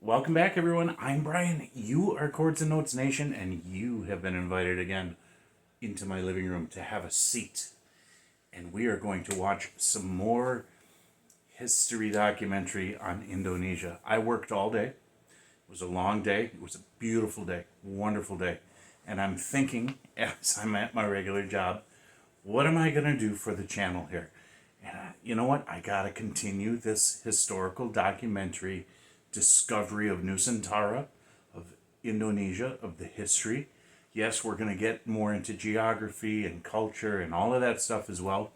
Welcome back, everyone. I'm Brian. You are Chords and Notes Nation, and you have been invited again into my living room to have a seat. And we are going to watch some more history documentary on Indonesia. I worked all day. It was a long day. It was a beautiful day, wonderful day. And I'm thinking, as I'm at my regular job, what am I going to do for the channel here? And you know what? I got to continue this historical documentary discovery of Nusantara, of Indonesia, of the history. Yes, we're going to get more into geography and culture and all of that stuff as well.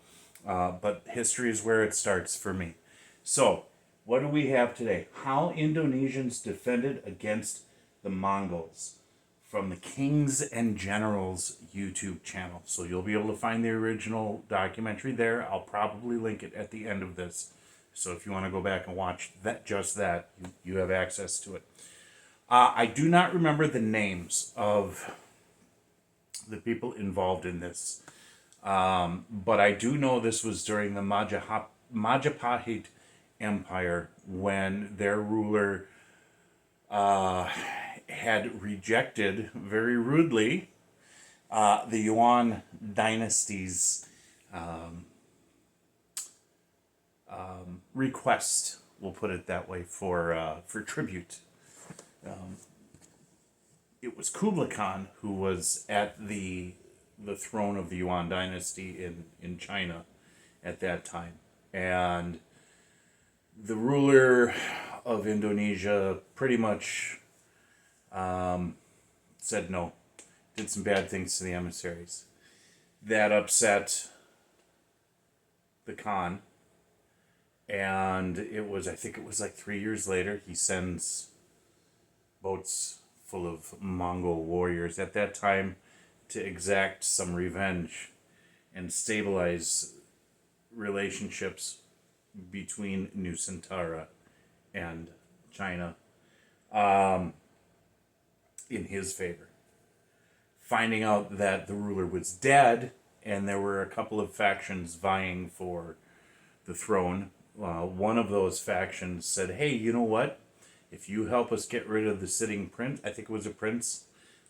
But history is where it starts for me. So, what do we have today? How Indonesians defended against the Mongols, from the Kings and Generals YouTube channel. So you'll be able to find the original documentary there. I'll probably link it at the end of this. So if you want to go back and watch that, you have access to it. I do not remember the names of the people involved in this. But I do know this was during the Majapahit Empire, when their ruler had rejected very rudely the Yuan dynasty's request, we'll put it that way, for tribute. It was Kublai Khan who was at the throne of the Yuan dynasty in China at that time, and the ruler of Indonesia pretty much said no, did some bad things to the emissaries. That upset the Khan, and I think it was like 3 years later, he sends boats full of Mongol warriors at that time to exact some revenge and stabilize relationships between Nusantara and China in his favor. Finding out that the ruler was dead and there were a couple of factions vying for the throne, one of those factions said, hey, you know what? If you help us get rid of the sitting prince, I think it was a prince,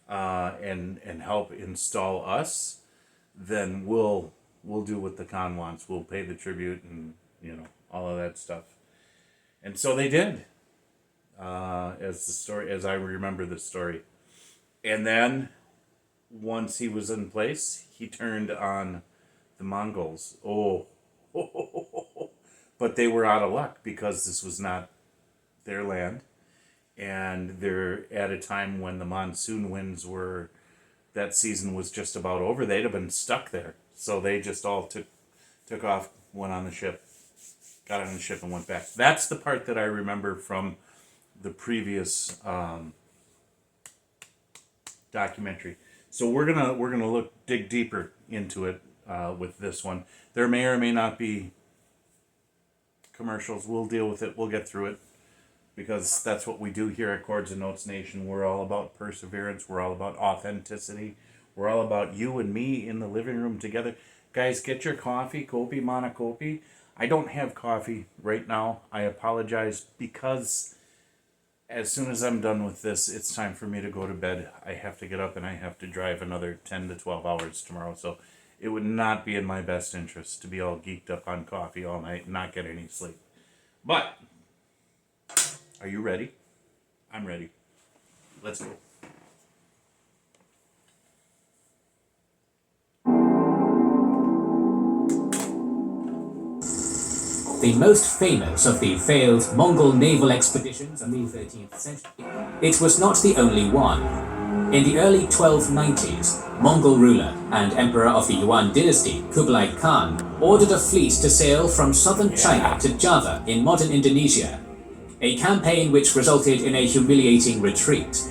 and help install us, then we'll do what the Khan wants. We'll pay the tribute and, all of that stuff. And so they did, as I remember the story. And then, once he was in place, he turned on the Mongols. But they were out of luck because this was not their land. And they're at a time when the monsoon winds that season was just about over. They'd have been stuck there. So they just all took off, went on the ship, got on the ship and went back. That's the part that I remember from the previous documentary. So we're gonna dig deeper into it with this one. There may or may not be commercials. We'll deal with it. We'll get through it, because that's what we do here at Chords and Notes Nation. We're all about perseverance. We're all about authenticity. We're all about you and me in the living room together. Guys, get your coffee, kopi, mana kopi. I don't have coffee right now. I apologize, because as soon as I'm done with this, it's time for me to go to bed. I have to get up and I have to drive another 10 to 12 hours tomorrow. So it would not be in my best interest to be all geeked up on coffee all night and not get any sleep. But, are you ready? I'm ready. Let's go. The most famous of the failed Mongol naval expeditions of the 13th century, it was not the only one. In the early 1290s, Mongol ruler and emperor of the Yuan dynasty, Kublai Khan, ordered a fleet to sail from southern China to Java in modern Indonesia, a campaign which resulted in a humiliating retreat.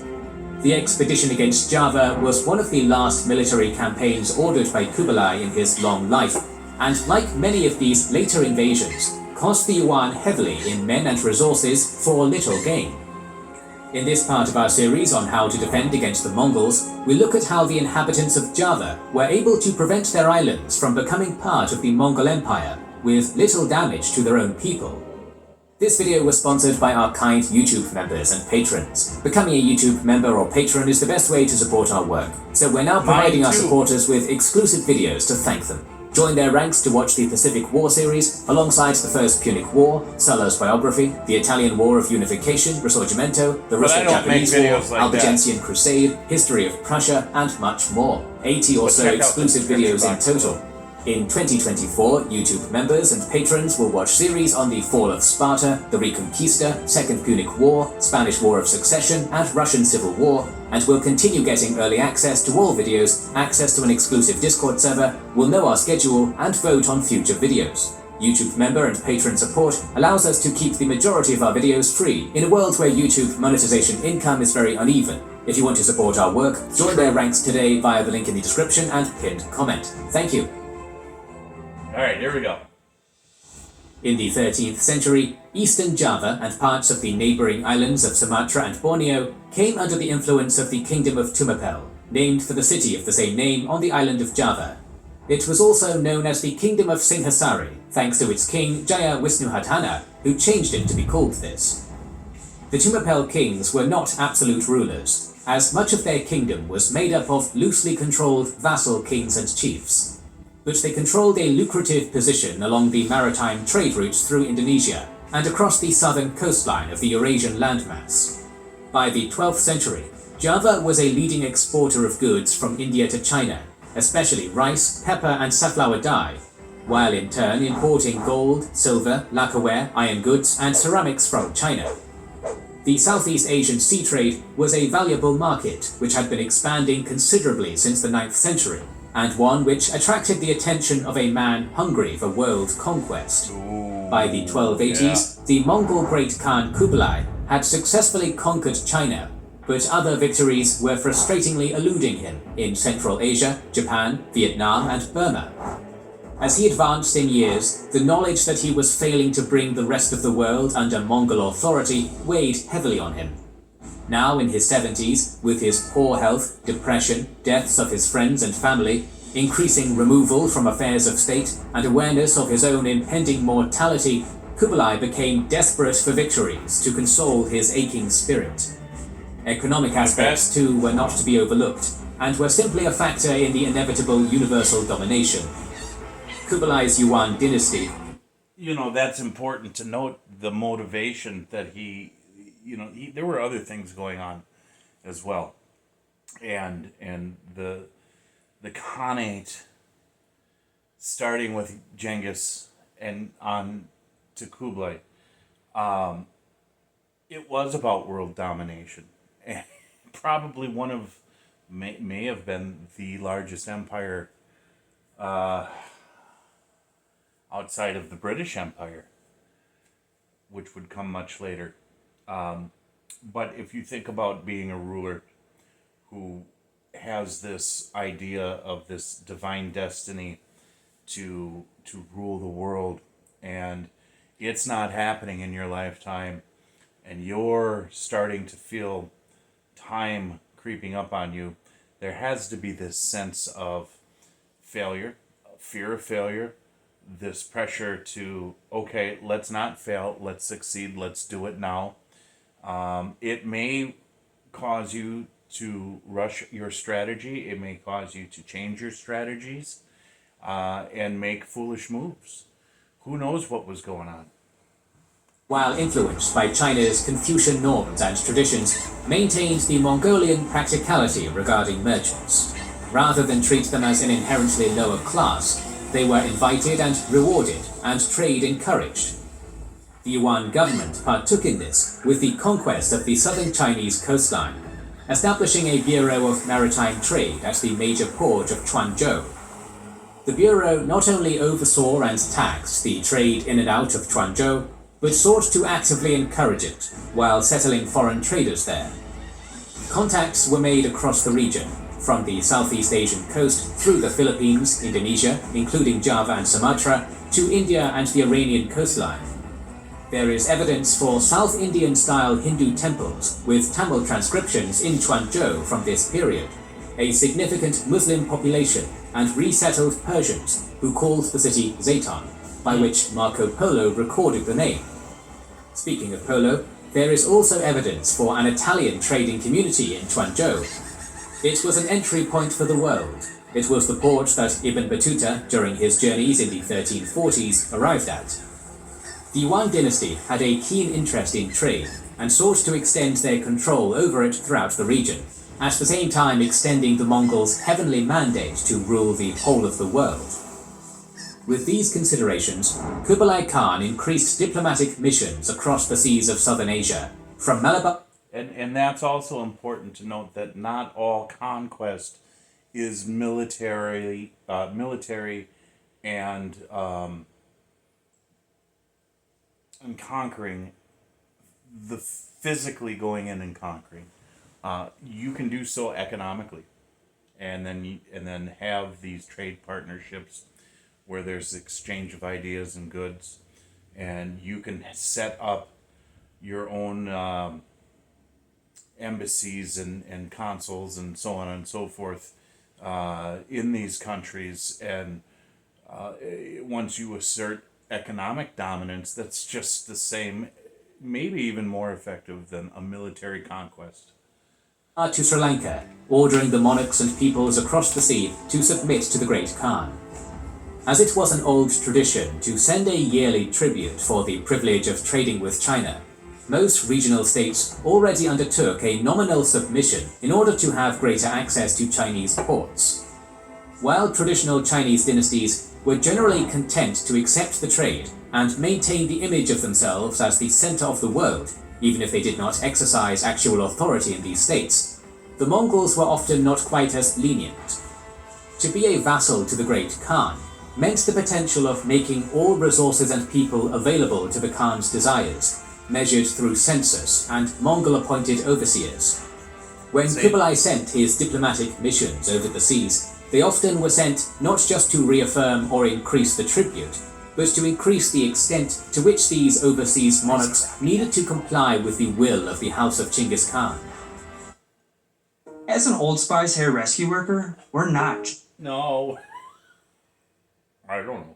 The expedition against Java was one of the last military campaigns ordered by Kublai in his long life, and like many of these later invasions, cost the Yuan heavily in men and resources for little gain. In this part of our series on how to defend against the Mongols, we look at how the inhabitants of Java were able to prevent their islands from becoming part of the Mongol Empire with little damage to their own people. This video was sponsored by our kind YouTube members and patrons. Becoming a YouTube member or patron is the best way to support our work, so we're now providing our supporters with exclusive videos to thank them. Join their ranks to watch the Pacific War series, alongside the First Punic War, Sulla's biography, the Italian War of Unification, Risorgimento, the Russo-Japanese War, Albigensian Crusade, History of Prussia, and much more. 80 or so exclusive videos in total. In 2024, YouTube members and patrons will watch series on the Fall of Sparta, the Reconquista, Second Punic War, Spanish War of Succession, and Russian Civil War, and will continue getting early access to all videos, access to an exclusive Discord server, will know our schedule, and vote on future videos. YouTube member and patron support allows us to keep the majority of our videos free in a world where YouTube monetization income is very uneven. If you want to support our work, join their ranks today via the link in the description and pinned comment. Thank you. Alright, here we go. In the 13th century, eastern Java and parts of the neighboring islands of Sumatra and Borneo came under the influence of the Kingdom of Tumapel, named for the city of the same name on the island of Java. It was also known as the Kingdom of Singhasari, thanks to its king Jaya Wisnuhardhana, who changed it to be called this. The Tumapel kings were not absolute rulers, as much of their kingdom was made up of loosely controlled vassal kings and chiefs. But they controlled a lucrative position along the maritime trade routes through Indonesia and across the southern coastline of the Eurasian landmass. By the 12th century, Java was a leading exporter of goods from India to China, especially rice, pepper, and safflower dye, while in turn importing gold, silver, lacquerware, iron goods, and ceramics from China. The Southeast Asian sea trade was a valuable market which had been expanding considerably since the 9th century, and one which attracted the attention of a man hungry for world conquest. By the 1280s, the Mongol Great Khan Kublai had successfully conquered China, but other victories were frustratingly eluding him in Central Asia, Japan, Vietnam, and Burma. As he advanced in years, the knowledge that he was failing to bring the rest of the world under Mongol authority weighed heavily on him. Now in his 70s, with his poor health, depression, deaths of his friends and family, increasing removal from affairs of state, and awareness of his own impending mortality, Kublai became desperate for victories to console his aching spirit. Economic aspects, too, were not to be overlooked, and were simply a factor in the inevitable universal domination. Kublai's Yuan dynasty. You know, that's important to note, the motivation that there were other things going on as well. And the Khanate, starting with Genghis and on to Kublai, it was about world domination. And probably may have been the largest empire outside of the British Empire, which would come much later. But if you think about being a ruler who has this idea of this divine destiny to rule the world, and it's not happening in your lifetime, and you're starting to feel time creeping up on you, there has to be this sense of failure, fear of failure, this pressure to, okay, let's not fail, let's succeed, let's do it now. It may cause you to rush your strategy. It may cause you to change your strategies and make foolish moves. Who knows what was going on? While influenced by China's Confucian norms and traditions, maintained the Mongolian practicality regarding merchants. Rather than treat them as an inherently lower class, they were invited and rewarded, and trade encouraged. The Yuan government partook in this with the conquest of the southern Chinese coastline, establishing a Bureau of Maritime Trade at the major port of Quanzhou. The Bureau not only oversaw and taxed the trade in and out of Quanzhou, but sought to actively encourage it while settling foreign traders there. Contacts were made across the region, from the Southeast Asian coast through the Philippines, Indonesia, including Java and Sumatra, to India and the Iranian coastline. There is evidence for South Indian-style Hindu temples with Tamil transcriptions in Quanzhou from this period, a significant Muslim population, and resettled Persians who called the city Zaytan, by which Marco Polo recorded the name. Speaking of polo, there is also evidence for an Italian trading community in Quanzhou. It was an entry point for the world. It was the port that Ibn Battuta, during his journeys in the 1340s, arrived at. The Yuan dynasty had a keen interest in trade and sought to extend their control over it throughout the region, at the same time extending the Mongols' heavenly mandate to rule the whole of the world. With these considerations, Kublai Khan increased diplomatic missions across the seas of southern Asia, from Malabar. And that's also important to note that not all conquest is military and conquering, the physically going in and conquering. You can do so economically, and then have these trade partnerships where there's exchange of ideas and goods, and you can set up your own embassies and consuls and so on and so forth in these countries, and once you assert economic dominance, that's just the same, maybe even more effective than a military conquest. To Sri Lanka, ordering the monarchs and peoples across the sea to submit to the Great Khan. As it was an old tradition to send a yearly tribute for the privilege of trading with China, most regional states already undertook a nominal submission in order to have greater access to Chinese ports. While traditional Chinese dynasties were generally content to accept the trade and maintain the image of themselves as the center of the world, even if they did not exercise actual authority in these states, the Mongols were often not quite as lenient. To be a vassal to the Great Khan meant the potential of making all resources and people available to the Khan's desires, measured through census and Mongol-appointed overseers. When Kublai sent his diplomatic missions over the seas, they often were sent not just to reaffirm or increase the tribute, but to increase the extent to which these overseas monarchs needed to comply with the will of the House of Genghis Khan. As an Old Spice hair rescue worker, we're not. No. I don't know.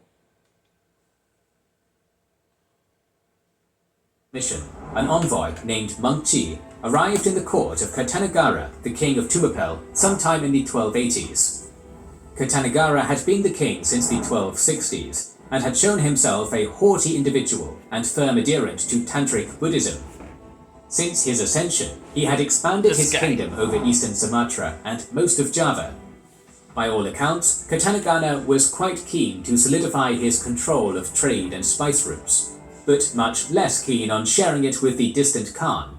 Mission, an envoy named Monk Chi arrived in the court of Katanagara, the king of Tumapel, sometime in the 1280s. Katanagara had been the king since the 1260s, and had shown himself a haughty individual and firm adherent to Tantric Buddhism. Since his ascension, he had expanded his kingdom over eastern Sumatra and most of Java. By all accounts, Katanagara was quite keen to solidify his control of trade and spice routes, but much less keen on sharing it with the distant Khan.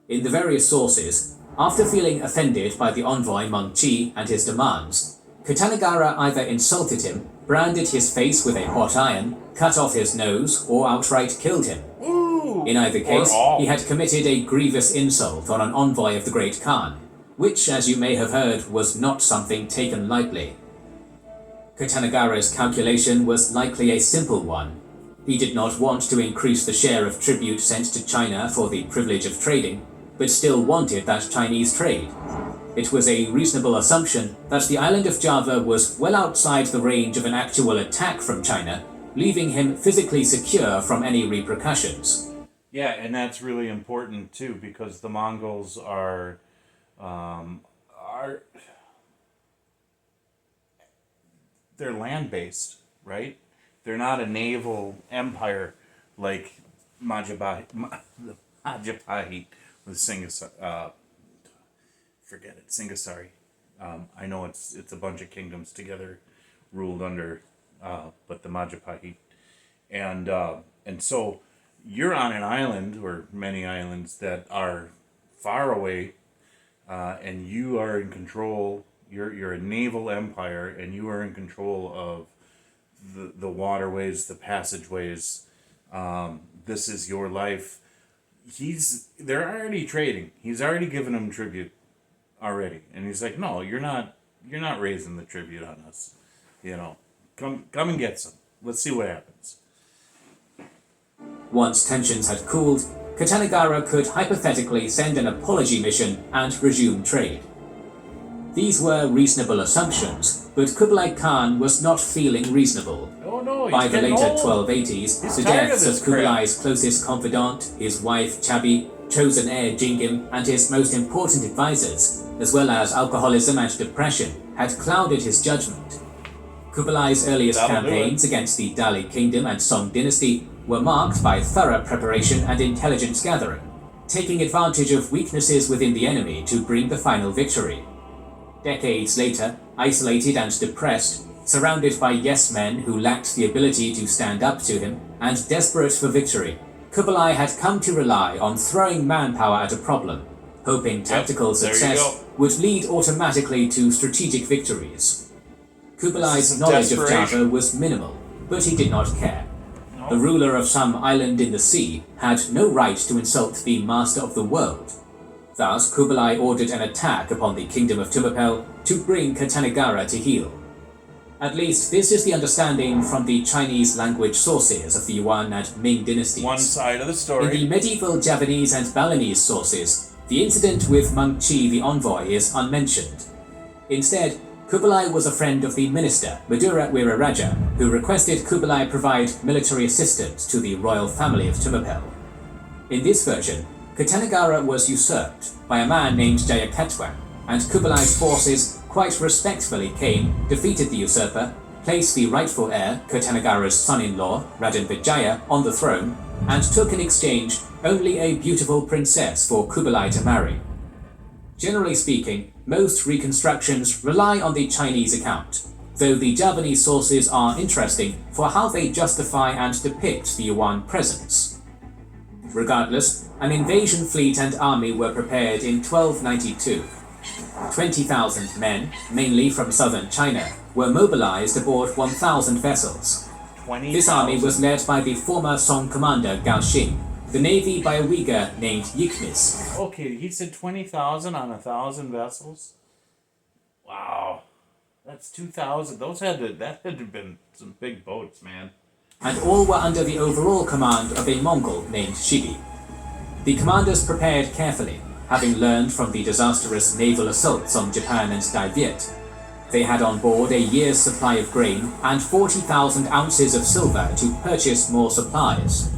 In the various sources, after feeling offended by the envoy Monk Chi and his demands, Katanagara either insulted him, branded his face with a hot iron, cut off his nose, or outright killed him. Ooh, in either case, he had committed a grievous insult on an envoy of the Great Khan, which, as you may have heard, was not something taken lightly. Katanagara's calculation was likely a simple one. He did not want to increase the share of tribute sent to China for the privilege of trading, but still wanted that Chinese trade. It was a reasonable assumption that the island of Java was well outside the range of an actual attack from China, leaving him physically secure from any repercussions. Yeah, and that's really important too, because the Mongols are they're land-based, right? They're not a naval empire like Majapahit with Singasari. I know it's a bunch of kingdoms together, ruled under, but the Majapahit, and so you're on an island or many islands that are far away, and you are in control. You're a naval empire, and you are in control of the waterways, the passageways. This is your life. They're already trading. He's already given them tribute already, and he's like, no, you're not raising the tribute on us. Come and get some. Let's see what happens. Once tensions had cooled, Katanagara could hypothetically send an apology mission and resume trade. These were reasonable assumptions, but Kublai Khan was not feeling reasonable. Oh no, he's By the getting later old. 1280s, He's the tired of deaths this of Kublai's closest confidant, his wife Chabi, chosen heir Jingim, and his most important advisors, as well as alcoholism and depression, had clouded his judgment. Kublai's earliest That'll do campaigns against the Dali Kingdom and Song dynasty were marked by thorough preparation and intelligence gathering, taking advantage of weaknesses within the enemy to bring the final victory. Decades later, isolated and depressed, surrounded by yes-men who lacked the ability to stand up to him, and desperate for victory, Kublai had come to rely on throwing manpower at a problem, hoping tactical there you success go. would lead automatically to strategic victories. Kublai's knowledge of Java was minimal, but he did not care. The ruler of some island in the sea had no right to insult the master of the world. Thus, Kublai ordered an attack upon the kingdom of Tumapel to bring Katanagara to heel. At least this is the understanding from the Chinese language sources of the Yuan and Ming dynasties. One side of the In story. the medieval Javanese and Balinese sources, the incident with Mengqi the envoy is unmentioned. Instead, Kublai was a friend of the minister, Madura Wiraraja, who requested Kublai provide military assistance to the royal family of Tumapel. In this version, Katanagara was usurped by a man named Jayakatwang, and Kublai's forces quite respectfully came, defeated the usurper, placed the rightful heir, Katanagara's son-in-law, Raden Vijaya, on the throne, and took in exchange only a beautiful princess for Kublai to marry. Generally speaking, most reconstructions rely on the Chinese account, though the Javanese sources are interesting for how they justify and depict the Yuan presence. Regardless, an invasion fleet and army were prepared in 1292. 20,000 men, mainly from southern China, were mobilized aboard 1,000 vessels. 20,000. This army was led by the former Song commander Gao Xing, the navy by a Uyghur named Yikmis. Okay, he said 20,000 on 1,000 vessels. Wow, that's 2,000. That had to have been some big boats, man. And all were under the overall command of a Mongol named Shigi. The commanders prepared carefully, having learned from the disastrous naval assaults on Japan and Dai Viet. They had on board a year's supply of grain and 40,000 ounces of silver to purchase more supplies.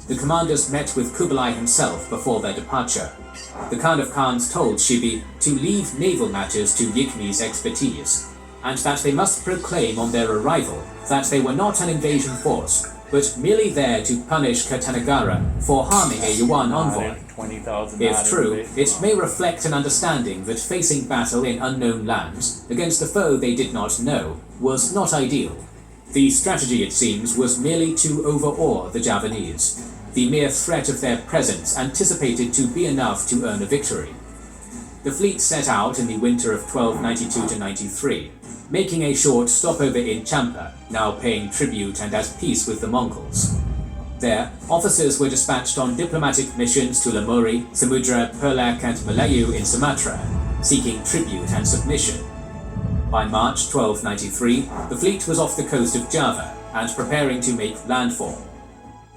The commanders met with Kublai himself before their departure. The Khan of Khans told Shibi to leave naval matters to Yikmi's expertise, and that they must proclaim on their arrival that they were not an invasion force, but merely there to punish Katanagara for harming a Yuan envoy. 20,000. If true, it may reflect an understanding that facing battle in unknown lands, against a foe they did not know, was not ideal. The strategy, it seems, was merely to overawe the Javanese. The mere threat of their presence anticipated to be enough to earn a victory. The fleet set out in the winter of 1292-93, making a short stopover in Champa, now paying tribute and at peace with the Mongols. There, officers were dispatched on diplomatic missions to Lamuri, Samudra, Perlak and Malayu in Sumatra, seeking tribute and submission. By March 1293, the fleet was off the coast of Java and preparing to make landfall.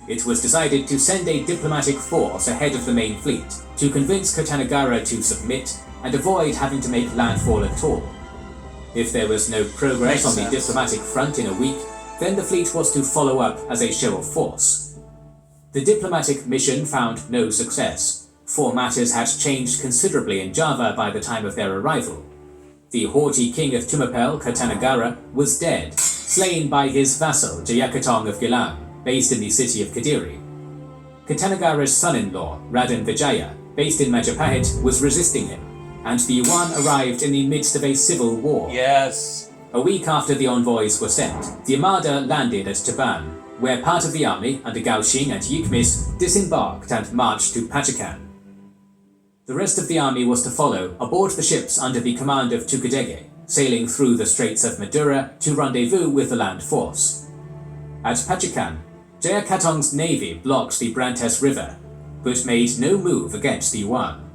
It was decided to send a diplomatic force ahead of the main fleet to convince Katanagara to submit and avoid having to make landfall at all. If there was no progress on the diplomatic front in a week, then the fleet was to follow up as a show of force. The diplomatic mission found no success, for matters had changed considerably in Java by the time of their arrival. The haughty king of Tumapel, Katanagara, was dead, slain by his vassal Jayakatong of Gilang, based in the city of Kadiri. Katanagara's son-in-law, Raden Vijaya, based in Majapahit, was resisting him, and the Yuan arrived in the midst of a civil war. Yes. A week after the envoys were sent, the Armada landed at Taban, where part of the army, under Gao Xing and Yikmis, disembarked and marched to Pachakan. The rest of the army was to follow aboard the ships under the command of Tukadege, sailing through the Straits of Madura to rendezvous with the land force. At Pachakan, Jayakatong's navy blocked the Brantes River, but made no move against the Yuan.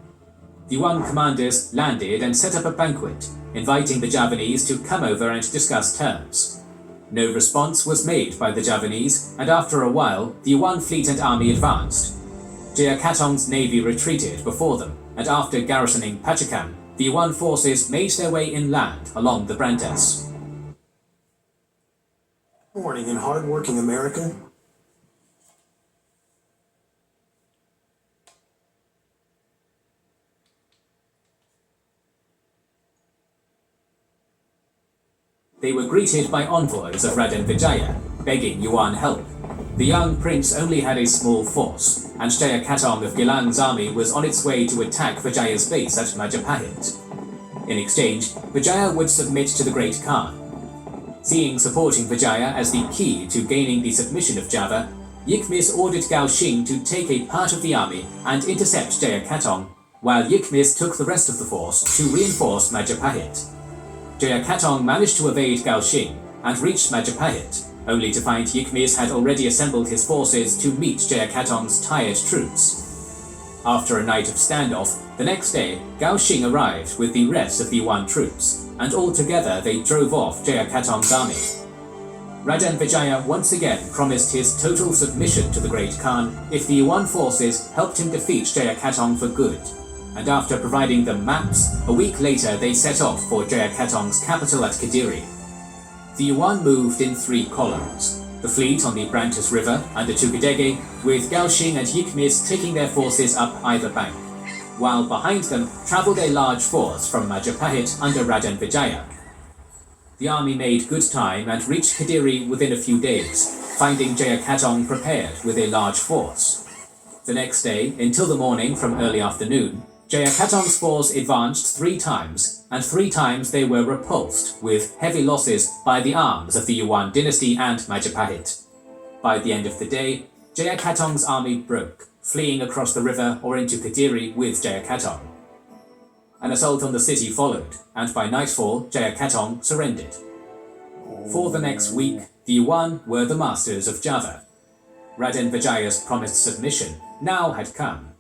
The Yuan commanders landed and set up a banquet, inviting the Javanese to come over and discuss terms. No response was made by the Javanese, and after a while, the Yuan fleet and army advanced. Jayakatong's navy retreated before them, and after garrisoning Pachakan, the Yuan forces made their way inland along the Brantes. Morning in hard-working America. They were greeted by envoys of Raden Vijaya, begging Yuan help. The young prince only had a small force, and Jayakatong of Gilang's army was on its way to attack Vijaya's base at Majapahit. In exchange, Vijaya would submit to the Great Khan. Seeing supporting Vijaya as the key to gaining the submission of Java, Yilkmis ordered Gao Xing to take a part of the army and intercept Jayakatong, while Yilkmis took the rest of the force to reinforce Majapahit. Jayakatong managed to evade Gao Xing and reached Majapahit, only to find Yilkmis had already assembled his forces to meet Jayakatong's tired troops. After a night of standoff, the next day, Gao Xing arrived with the rest of the Yuan troops, and all together they drove off Jayakatong's army. Raden Vijaya once again promised his total submission to the Great Khan if the Yuan forces helped him defeat Jayakatong for good, and after providing them maps, a week later they set off for Jayakatong's capital at Gettr. The Yuan moved in 3 columns. The fleet on the Brantus River under Tukadege, with Gao Xing and Yilkmis taking their forces up either bank, while behind them travelled a large force from Majapahit under Raden Vijaya. The army made good time and reached Gettr within a few days, finding Jayakatong prepared with a large force. The next day, until the morning from early afternoon, Jayakatong's force advanced 3 times, and 3 times they were repulsed with heavy losses by the arms of the Yuan dynasty and Majapahit. By the end of the day, Jayakatong's army broke, fleeing across the river or into Gettr with Jayakatong. An assault on the city followed, and by nightfall, Jayakatong surrendered. For the next week, the Yuan were the masters of Java. Raden Vijaya's promised submission now had come.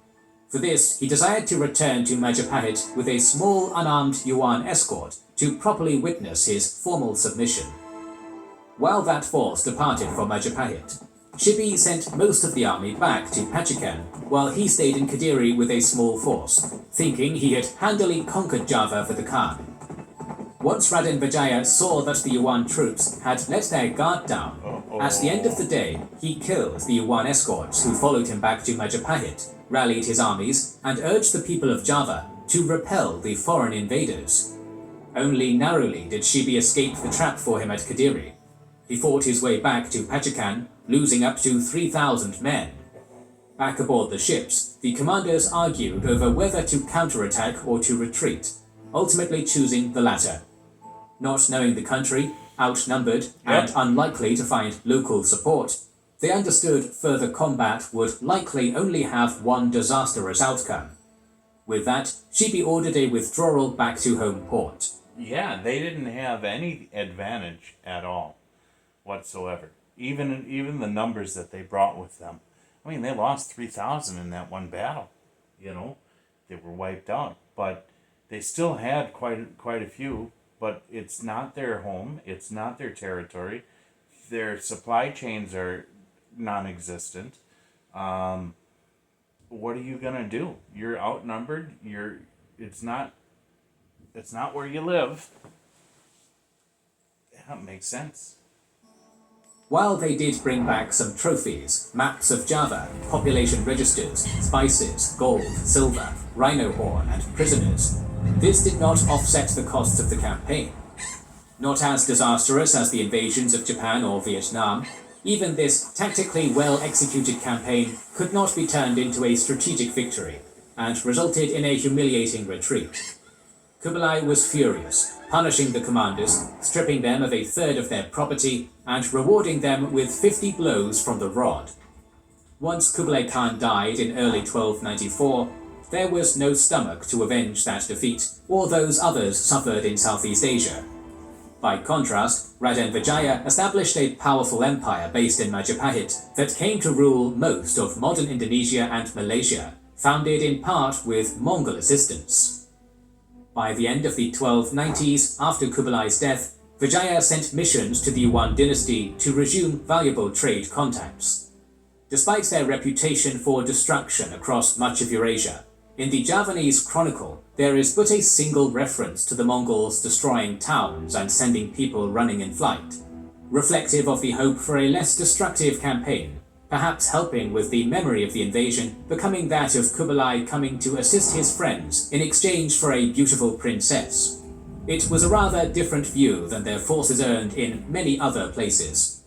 For this, he desired to return to Majapahit with a small unarmed Yuan escort to properly witness his formal submission. While that force departed for Majapahit, Shibi sent most of the army back to Pachikan, while he stayed in Gettr with a small force, thinking he had handily conquered Java for the Khan. Once Raden Vijaya saw that the Yuan troops had let their guard down, at the end of the day, he killed the Yuan escorts who followed him back to Majapahit, rallied his armies, and urged the people of Java to repel the foreign invaders. Only narrowly did Shibi escape the trap for him at Gettr. He fought his way back to Pachikan, losing up to 3,000 men. Back aboard the ships, the commanders argued over whether to counterattack or to retreat, ultimately choosing the latter. Not knowing the country, outnumbered, and unlikely to find local support, they understood further combat would likely only have one disastrous outcome. With that, Shibi ordered a withdrawal back to home port. Yeah, they didn't have any advantage at all whatsoever. Even the numbers that they brought with them. I mean, they lost 3,000 in that one battle. You know, they were wiped out, but they still had quite a few. But it's not their home. It's not their territory. Their supply chains are non-existent. What are you gonna do? You're outnumbered. It's not where you live. That makes sense. While they did bring back some trophies, maps of Java, population registers, spices, gold, silver, rhino horn, and prisoners, this did not offset the costs of the campaign. Not as disastrous as the invasions of Japan or Vietnam, even this tactically well-executed campaign could not be turned into a strategic victory, and resulted in a humiliating retreat. Kublai was furious, punishing the commanders, stripping them of a third of their property, and rewarding them with 50 blows from the rod. Once Kublai Khan died in early 1294, there was no stomach to avenge that defeat, or those others suffered in Southeast Asia. By contrast, Raden Vijaya established a powerful empire based in Majapahit that came to rule most of modern Indonesia and Malaysia, founded in part with Mongol assistance. By the end of the 1290s, after Kublai's death, Vijaya sent missions to the Yuan dynasty to resume valuable trade contacts. Despite their reputation for destruction across much of Eurasia, in the Javanese Chronicle, there is but a single reference to the Mongols destroying towns and sending people running in flight. reflective of the hope for a less destructive campaign, perhaps helping with the memory of the invasion becoming that of Kublai coming to assist his friends in exchange for a beautiful princess. It was a rather different view than their forces earned in many other places.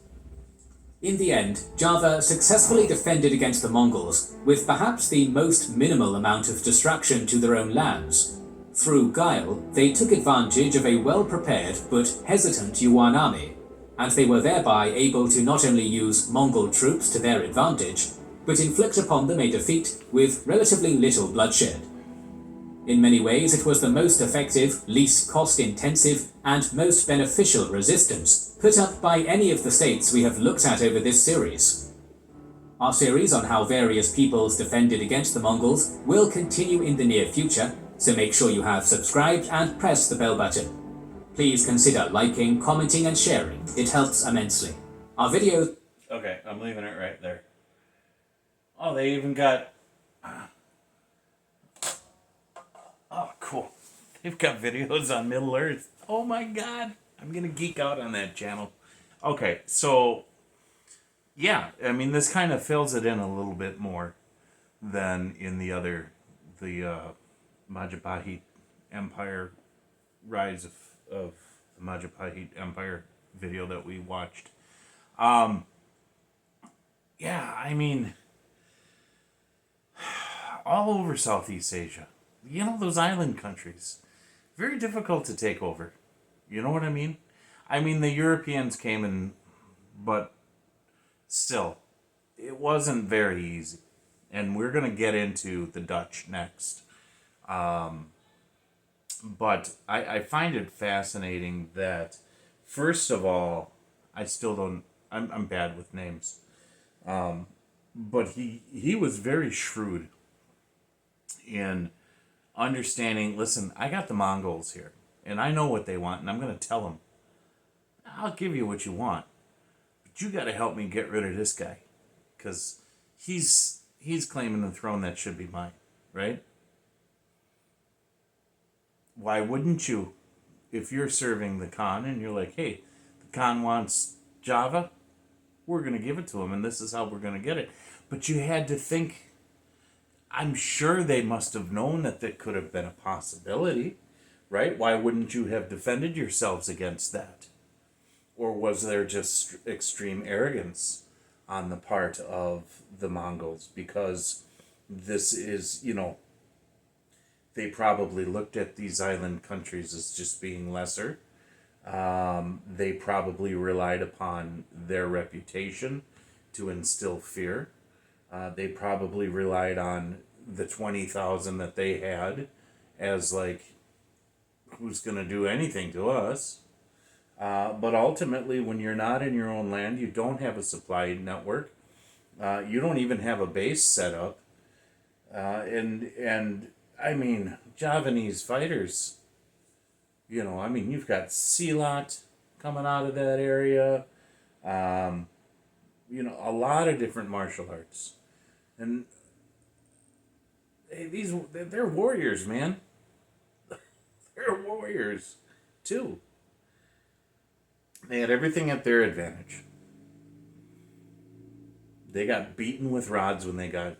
In the end, Java successfully defended against the Mongols, with perhaps the most minimal amount of destruction to their own lands. Through guile, they took advantage of a well-prepared but hesitant Yuan army, and they were thereby able to not only use Mongol troops to their advantage, but inflict upon them a defeat with relatively little bloodshed. In many ways, it was the most effective, least cost-intensive, and most beneficial resistance put up by any of the states we have looked at over this series. Our series on how various peoples defended against the Mongols will continue in the near future, so make sure you have subscribed and press the bell button. Please consider liking, commenting, and sharing. It helps immensely. Our videos... Okay, I'm leaving it right there. Oh, they even got... Oh, cool. They've got videos on Middle Earth. Oh my god. I'm gonna geek out on that channel. Okay, so... Yeah, I mean, this kind of fills it in a little bit more than in the other... The Majapahit Empire... Rise of the Majapahit Empire video that we watched. Yeah, I mean... all over Southeast Asia. You know, those island countries. Very difficult to take over. You know what I mean? I mean, the Europeans came in, but still, it wasn't very easy. And we're going to get into the Dutch next. But I find it fascinating that, first of all, I still don't... I'm bad with names. But he was very shrewd in understanding, listen, I got the Mongols here, and I know what they want, and I'm going to tell them, I'll give you what you want, but you got to help me get rid of this guy, because he's claiming the throne that should be mine, right? Why wouldn't you, if you're serving the Khan, and you're like, hey, the Khan wants Java, we're going to give it to him, and this is how we're going to get it. But you had to think... I'm sure they must have known that could have been a possibility, right? Why wouldn't you have defended yourselves against that? Or was there just extreme arrogance on the part of the Mongols? Because this is, you know, they probably looked at these island countries as just being lesser. They probably relied upon their reputation to instill fear. They probably relied on the 20,000 that they had as like, who's going to do anything to us? But ultimately, when you're not in your own land, you don't have a supply network. You don't even have a base set up. And I mean, Javanese fighters, you know, I mean, you've got Silat coming out of that area. You know, a lot of different martial arts. And they're warriors, man. They're warriors, too. They had everything at their advantage. They got beaten with rods when they got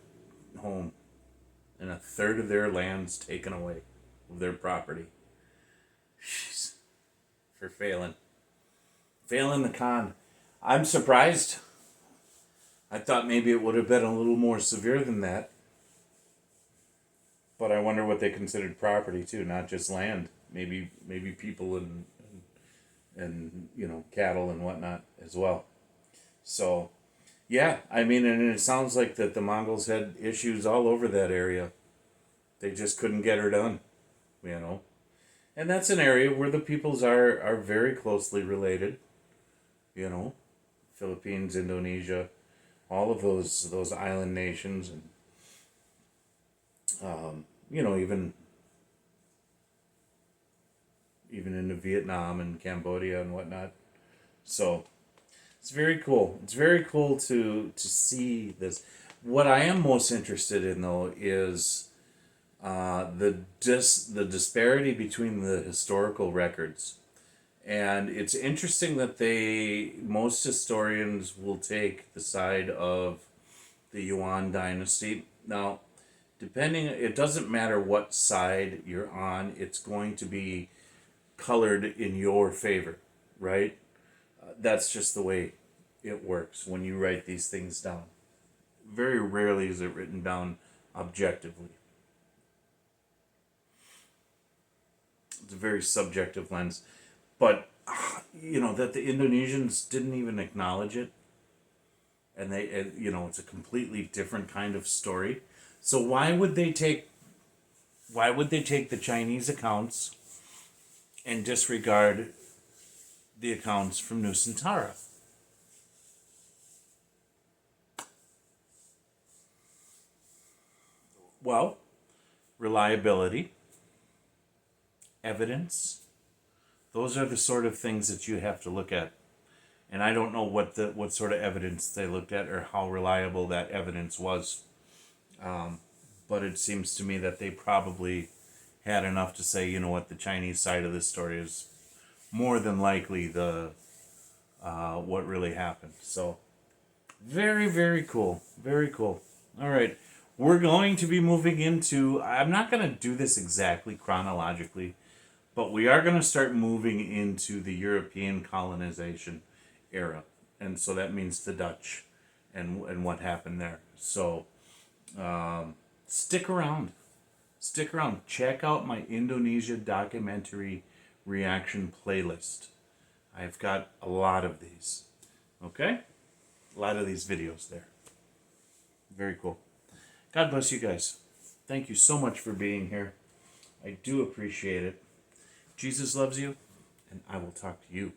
home. And a third of their lands taken away of their property. Jeez. For failing. Failing the Khan. I'm surprised. I thought maybe it would have been a little more severe than that. But I wonder what they considered property too, not just land. Maybe people and you know, cattle and whatnot as well. So, yeah, I mean, and it sounds like that the Mongols had issues all over that area. They just couldn't get her done, you know. And that's an area where the peoples are very closely related, you know. Philippines, Indonesia, all of those island nations, and you know, even into Vietnam and Cambodia and whatnot. So it's very cool. It's very cool to see this. What I am most interested in, though, is the disparity between the historical records And it's interesting that most historians will take the side of the Yuan dynasty. Now, it doesn't matter what side you're on, it's going to be colored in your favor, right? That's just the way it works when you write these things down. Very rarely is it written down objectively. It's a very subjective lens. But, that the Indonesians didn't even acknowledge it. And it's a completely different kind of story. So why would they take the Chinese accounts and disregard the accounts from Nusantara? Well, reliability, evidence, those are the sort of things that you have to look at. And I don't know what sort of evidence they looked at or how reliable that evidence was. But it seems to me that they probably had enough to say, the Chinese side of this story is more than likely the what really happened. So very, very cool. Very cool. All right. We're going to be moving into, I'm not going to do this exactly chronologically, but we are going to start moving into the European colonization era. And so that means the Dutch and what happened there. So stick around. Stick around. Check out my Indonesia documentary reaction playlist. I've got a lot of these. Okay? A lot of these videos there. Very cool. God bless you guys. Thank you so much for being here. I do appreciate it. Jesus loves you, and I will talk to you